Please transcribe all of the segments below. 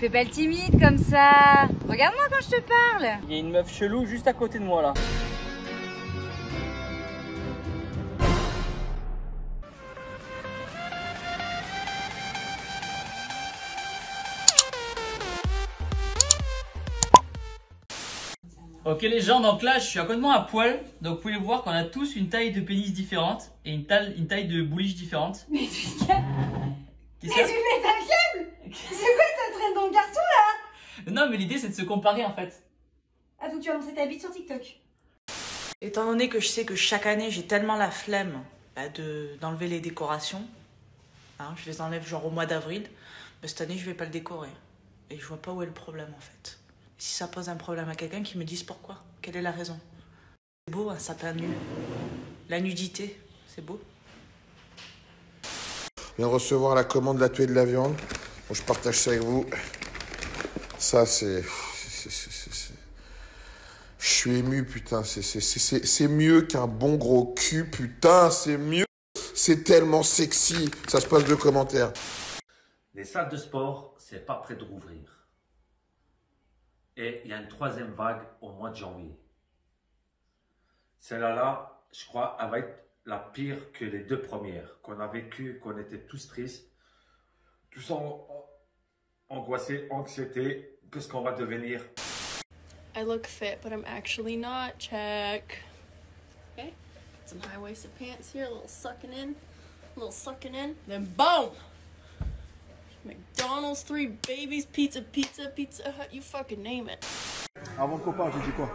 Fais pas le timide comme ça. Regarde-moi quand je te parle. Il y a une meuf chelou juste à côté de moi là. Ok les gens, donc là je suis complètement à poil, donc vous pouvez voir qu'on a tous une taille de pénis différente et une taille de bouliche différente. Mais tu fais Qu'est-ce que mais ta gueule. C'est quoi ta traîne dans le carton là? Non mais l'idée c'est de se comparer en fait. Ah donc tu vas lancer ta bite sur TikTok. Étant donné que je sais que chaque année j'ai tellement la flemme d'enlever les décorations, hein, je les enlève genre au mois d'avril, cette année je vais pas le décorer. Et je vois pas où est le problème en fait. Si ça pose un problème à quelqu'un, qui me dise pourquoi. Quelle est la raison? C'est beau un sapin nu. La nudité, c'est beau. Je viens de recevoir la commande de la tuée de la viande. Bon, je partage ça avec vous. Ça, c'est... Je suis ému, putain. C'est mieux qu'un bon gros cul, putain. C'est mieux. C'est tellement sexy. Ça se passe de commentaires. Les salles de sport, c'est pas près de rouvrir. Et il y a une troisième vague au mois de janvier. Celle-là, je crois, elle va être la pire que les deux premières qu'on a vécues, qu'on était tous tristes, tous angoissés, anxiétés. Qu'est-ce qu'on va devenir? I look fit, but I'm actually not. Check. Okay. Some high-waisted pants here, a little sucking in, then boom! McDonald's, 3 babies, Pizza Hut, you fucking name it. Avant qu'on parte, j'ai dit quoi?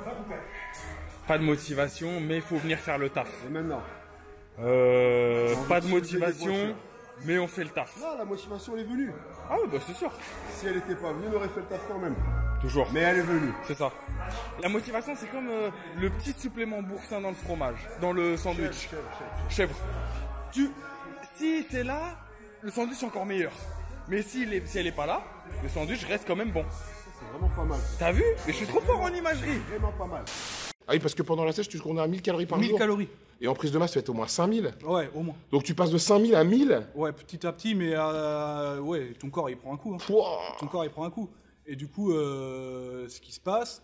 Pas de motivation, mais il faut venir faire le taf. Et maintenant? Pas de motivation, mais on fait le taf. Non, la motivation elle est venue. Ah oui, bah c'est sûr. Si elle n'était pas venue, on aurait fait le taf quand même. Toujours. Mais elle est venue. C'est ça. La motivation, c'est comme le petit supplément boursin dans le fromage, dans le sandwich. Chèvre. Si c'est là, le sandwich est encore meilleur. Mais si elle est pas là, le sandwich reste quand même bon. C'est vraiment pas mal. T'as vu? Mais je suis trop fort en imagerie. Vraiment pas mal. Ah oui, parce que pendant la sèche, tu qu'on a 1000 calories par jour. 1000 calories. Et en prise de masse, tu fais au moins 5000. Ouais, au moins. Donc tu passes de 5000 à 1000. Ouais, petit à petit, mais ouais, ton corps il prend un coup. Hein. Pouah. Ton corps il prend un coup. Et du coup, ce qui se passe,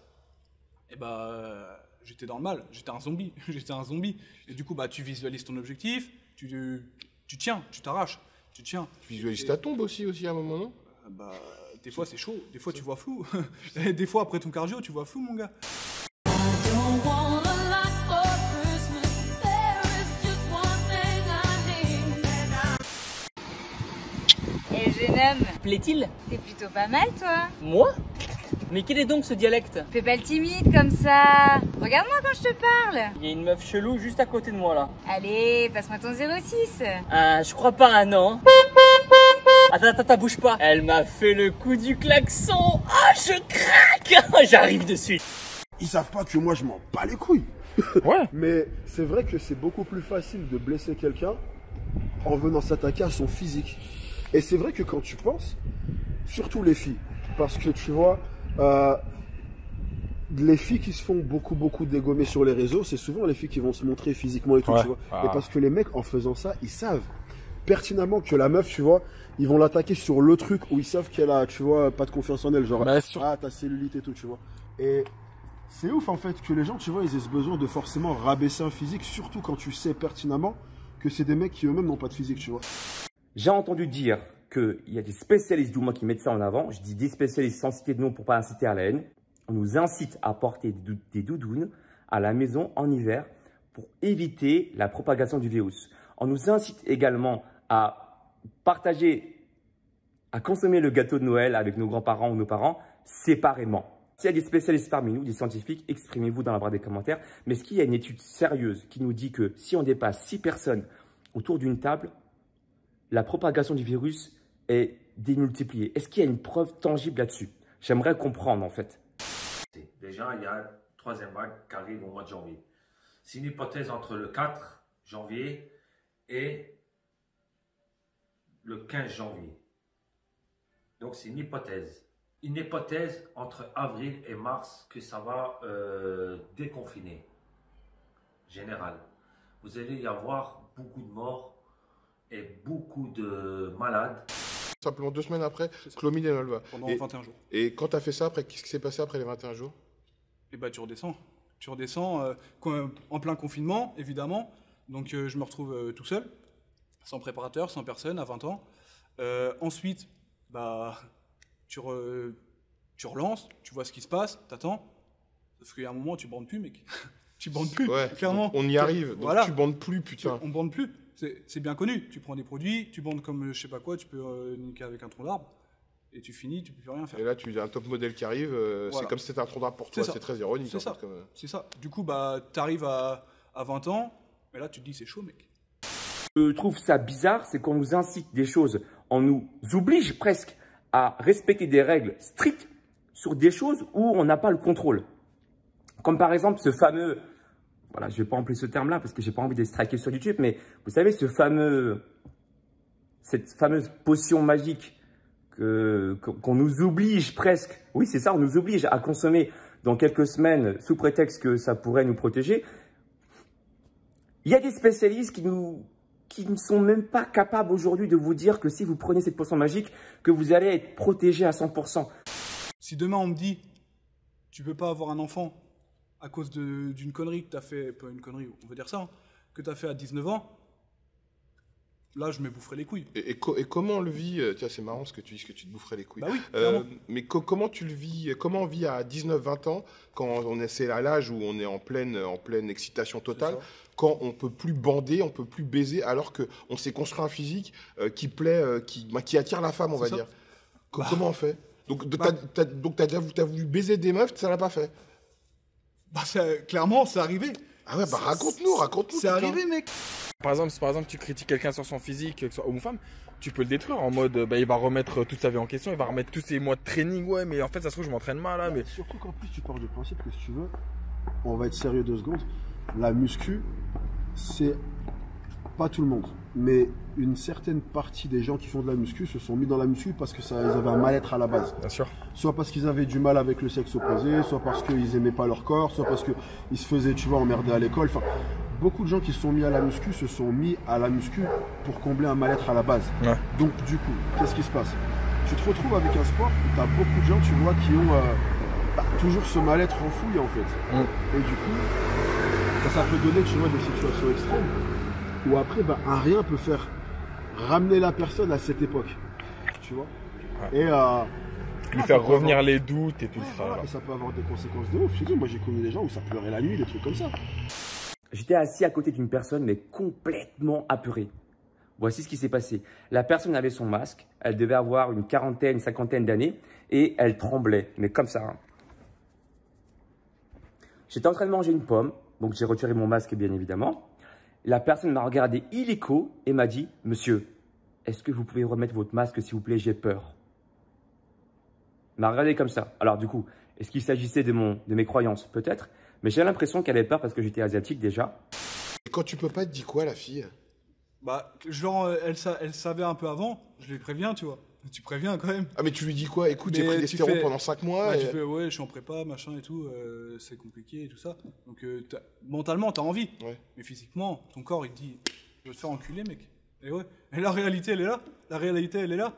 j'étais dans le mal. J'étais un zombie. J'étais un zombie. Et du coup, tu visualises ton objectif, tu tiens, tu t'arraches, tu tiens. Tu visualises ta tombe aussi à un moment, non? Des fois c'est chaud, des fois tu vois flou. Et des fois après ton cardio, tu vois flou, mon gars. Et jeune homme, Plaît-il? t'es plutôt pas mal toi. Moi? Mais quel est donc ce dialecte? Fais pas le timide comme ça. Regarde-moi quand je te parle. Il y a une meuf chelou juste à côté de moi là. Allez, passe-moi ton 06. Ah, je crois pas, non. Attends, bouge pas. Elle m'a fait le coup du klaxon. Ah, je craque. J'arrive de suite. Ils savent pas que moi je m'en bats les couilles. Ouais. Mais c'est vrai que c'est beaucoup plus facile de blesser quelqu'un en venant s'attaquer à son physique. Et c'est vrai que quand tu penses, surtout les filles, parce que tu vois, les filles qui se font beaucoup dégommer sur les réseaux, c'est souvent les filles qui vont se montrer physiquement et tout, tu vois. Et parce que les mecs, en faisant ça, ils savent pertinemment que la meuf, tu vois, ils vont l'attaquer sur le truc où ils savent qu'elle a, tu vois, pas de confiance en elle, genre, ta cellulite et tout, tu vois. Et c'est ouf, en fait, que les gens, tu vois, ils aient ce besoin de forcément rabaisser un physique, surtout quand tu sais pertinemment que c'est des mecs qui eux-mêmes n'ont pas de physique, tu vois. J'ai entendu dire qu'il y a des spécialistes, du moins, qui mettent ça en avant. Je dis des spécialistes sans citer de nom pour pas inciter à la haine. On nous incite à porter des doudounes à la maison en hiver pour éviter la propagation du virus. On nous incite également à partager, à consommer le gâteau de Noël avec nos grands-parents ou nos parents séparément. S'il y a des spécialistes parmi nous, des scientifiques, exprimez-vous dans la barre des commentaires. Mais est-ce qu'il y a une étude sérieuse qui nous dit que si on dépasse 6 personnes autour d'une table, la propagation du virus est démultipliée? Est-ce qu'il y a une preuve tangible là-dessus? J'aimerais comprendre en fait. Déjà, il y a une troisième vague qui arrive au mois de janvier. C'est une hypothèse entre le 4 janvier et le 15 janvier. Donc c'est une hypothèse. Une hypothèse entre avril et mars que ça va déconfiner. Général. Vous allez y avoir beaucoup de morts et beaucoup de malades. Simplement 2 semaines après, Clomid et Nolva. Pendant 21 jours. Et quand tu as fait ça, après, qu'est-ce qui s'est passé après les 21 jours? Et bah tu redescends. Tu redescends en plein confinement, évidemment. Donc je me retrouve tout seul, sans préparateur, sans personne, à 20 ans. Ensuite, bah, tu relances, tu vois ce qui se passe, t'attends. Parce qu'il y a un moment, tu bandes plus, mec. Tu bandes plus, ouais, clairement. On y arrive, donc voilà. Tu bandes plus, putain. On bande plus, c'est bien connu. Tu prends des produits, tu bandes comme je sais pas quoi, tu peux niquer avec un tronc d'arbre. Et tu finis, tu peux plus rien faire. Et là, tu as un top modèle qui arrive, voilà. C'est comme si c'était un tronc d'arbre pour toi, c'est très ironique. C'est ça, c'est ça. Du coup, bah, t'arrives à 20 ans, mais là, tu te dis, c'est chaud, mec. Je trouve ça bizarre, c'est qu'on nous incite des choses, on nous oblige presque à respecter des règles strictes sur des choses où on n'a pas le contrôle. Comme par exemple ce fameux, voilà, je vais pas employer ce terme-là parce que j'ai pas envie de striker sur YouTube, mais vous savez cette fameuse potion magique qu'on nous oblige presque, oui c'est ça, on nous oblige à consommer dans quelques semaines sous prétexte que ça pourrait nous protéger. Il y a des spécialistes qui ne sont même pas capables aujourd'hui de vous dire que si vous prenez cette potion magique, que vous allez être protégé à 100%. Si demain on me dit, tu peux pas avoir un enfant à cause d'une connerie que tu as fait, pas une connerie, on va dire ça, hein, que tu as fait à 19 ans, là je me boufferais les couilles. Et comment on le vit? Tiens, c'est marrant ce que tu dis, que tu te boufferais les couilles. Bah oui, mais comment tu le vis? Comment on vit à 19-20 ans, quand c'est à l'âge où on est en pleine excitation totale, quand on peut plus bander, on peut plus baiser, alors qu'on s'est construit un physique qui plaît, qui attire la femme, on va dire. Comment on fait? Donc t'as voulu baiser des meufs, ça l'a pas fait? Bah clairement, c'est arrivé. Ah ouais, bah raconte-nous. C'est arrivé, mec. Par exemple, si tu critiques quelqu'un sur son physique, que ce soit homme ou femme, tu peux le détruire en mode, bah, il va remettre toute sa vie en question, il va remettre tous ses mois de training, ouais, mais en fait, ça se trouve, je m'entraîne mal, là, mais... Surtout qu'en plus, tu pars du principe que si tu veux, on va être sérieux 2 secondes, la muscu, c'est pas tout le monde, mais une certaine partie des gens qui font de la muscu se sont mis dans la muscu parce que ils avaient un mal-être à la base. Bien sûr. Soit parce qu'ils avaient du mal avec le sexe opposé, soit parce qu'ils aimaient pas leur corps, soit parce qu'ils se faisaient, tu vois, emmerder à l'école. Enfin, beaucoup de gens qui se sont mis à la muscu se sont mis à la muscu pour combler un mal-être à la base. Ouais. Donc du coup, qu'est-ce qui se passe? Tu te retrouves avec un sport où tu as beaucoup de gens, tu vois, qui ont toujours ce mal-être enfoui en fait. Et du coup, ça peut donner, tu vois, des situations extrêmes où après, un rien peut faire ramener la personne à cette époque, tu vois. Ouais. Et lui faire revenir les doutes et tout ça. Voilà, et ça peut avoir des conséquences de ouf. Je te dis, moi j'ai connu des gens où ça pleurait la nuit, des trucs comme ça. J'étais assis à côté d'une personne, mais complètement apeurée. Voici ce qui s'est passé. La personne avait son masque, elle devait avoir une quarantaine, 50aine d'années, et elle tremblait, mais comme ça. Hein. J'étais en train de manger une pomme, donc j'ai retiré mon masque, bien évidemment. La personne m'a regardé illico et m'a dit « Monsieur, est-ce que vous pouvez remettre votre masque, s'il vous plaît, j'ai peur ». Elle m'a regardé comme ça. Alors du coup, est-ce qu'il s'agissait de mes croyances? Peut-être. Mais j'ai l'impression qu'elle avait peur parce que j'étais asiatique déjà. Et quand tu peux pas, te dis quoi, la fille? Bah, genre, elle savait un peu avant, je les préviens, tu vois. Tu préviens quand même. Ah, mais tu lui dis quoi? Écoute, j'ai pris des stéroïdes pendant 5 mois. Bah, tu fais, ouais, je suis en prépa, machin et tout, c'est compliqué et tout ça. Donc, mentalement, t'as envie. Ouais. Mais physiquement, ton corps, il te dit, je vais te faire enculer, mec. Et ouais. Et la réalité, elle est là. La réalité, elle est là.